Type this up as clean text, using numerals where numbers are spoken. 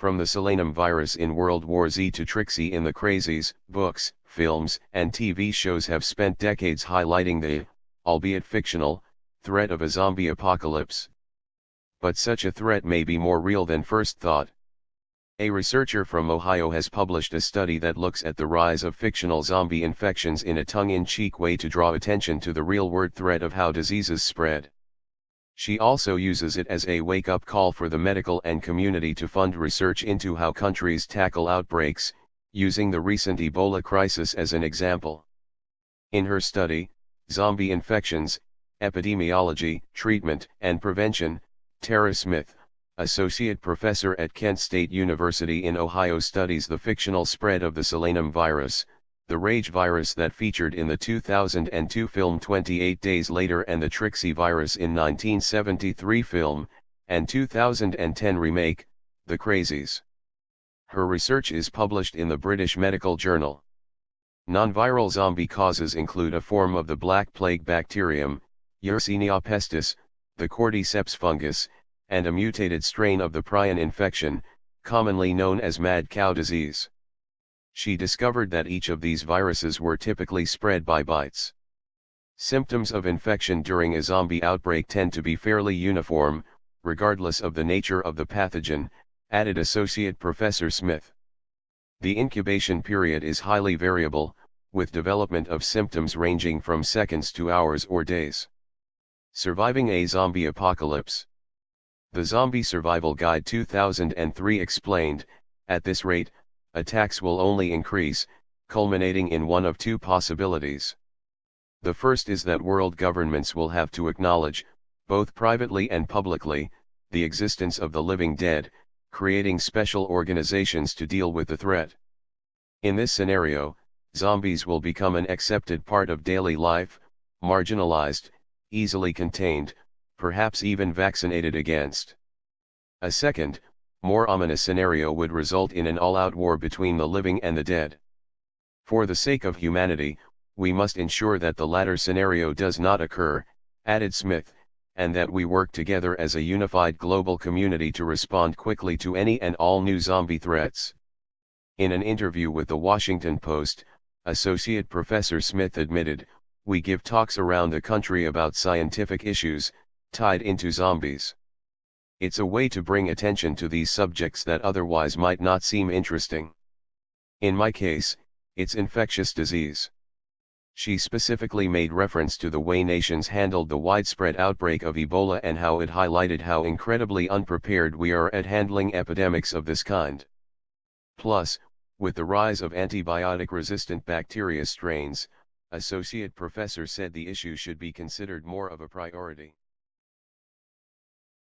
From the Solanum virus in World War Z to Trixie in the Crazies, books, films, and TV shows have spent decades highlighting the, albeit fictional, threat of a zombie apocalypse. But such a threat may be more real than first thought. A researcher from Ohio has published a study that looks at the rise of fictional zombie infections in a tongue-in-cheek way to draw attention to the real-world threat of how diseases spread. She also uses it as a wake-up call for the medical and community to fund research into how countries tackle outbreaks, using the recent Ebola crisis as an example. In her study, Zombie Infections, Epidemiology, Treatment, and Prevention, Tara Smith, Associate Professor at Kent State University in Ohio, studies the fictional spread of the Solanum virus, the Rage virus that featured in the 2002 film 28 Days Later and the Trixie virus in 1973 film, and 2010 remake, The Crazies. Her research is published in the British Medical Journal. Non-viral zombie causes include a form of the Black Plague bacterium, Yersinia pestis, the cordyceps fungus, and a mutated strain of the prion infection, commonly known as mad cow disease. She discovered that each of these viruses were typically spread by bites. Symptoms of infection during a zombie outbreak tend to be fairly uniform, regardless of the nature of the pathogen, added Associate Professor Smith. The incubation period is highly variable, with development of symptoms ranging from seconds to hours or days. Surviving a zombie apocalypse. The Zombie Survival Guide 2003 explained, at this rate, attacks will only increase, culminating in one of two possibilities. The first is that world governments will have to acknowledge, both privately and publicly, the existence of the living dead, creating special organizations to deal with the threat. In this scenario, zombies will become an accepted part of daily life, marginalized, easily contained, perhaps even vaccinated against. A second, more ominous scenario would result in an all-out war between the living and the dead. For the sake of humanity, we must ensure that the latter scenario does not occur, added Smith, and that we work together as a unified global community to respond quickly to any and all new zombie threats. In an interview with the Washington Post, Associate Professor Smith admitted, "We give talks around the country about scientific issues, tied into zombies. It's a way to bring attention to these subjects that otherwise might not seem interesting. In my case, it's infectious disease." She specifically made reference to the way nations handled the widespread outbreak of Ebola and how it highlighted how incredibly unprepared we are at handling epidemics of this kind. Plus, with the rise of antibiotic-resistant bacteria strains, Associate Professor said the issue should be considered more of a priority.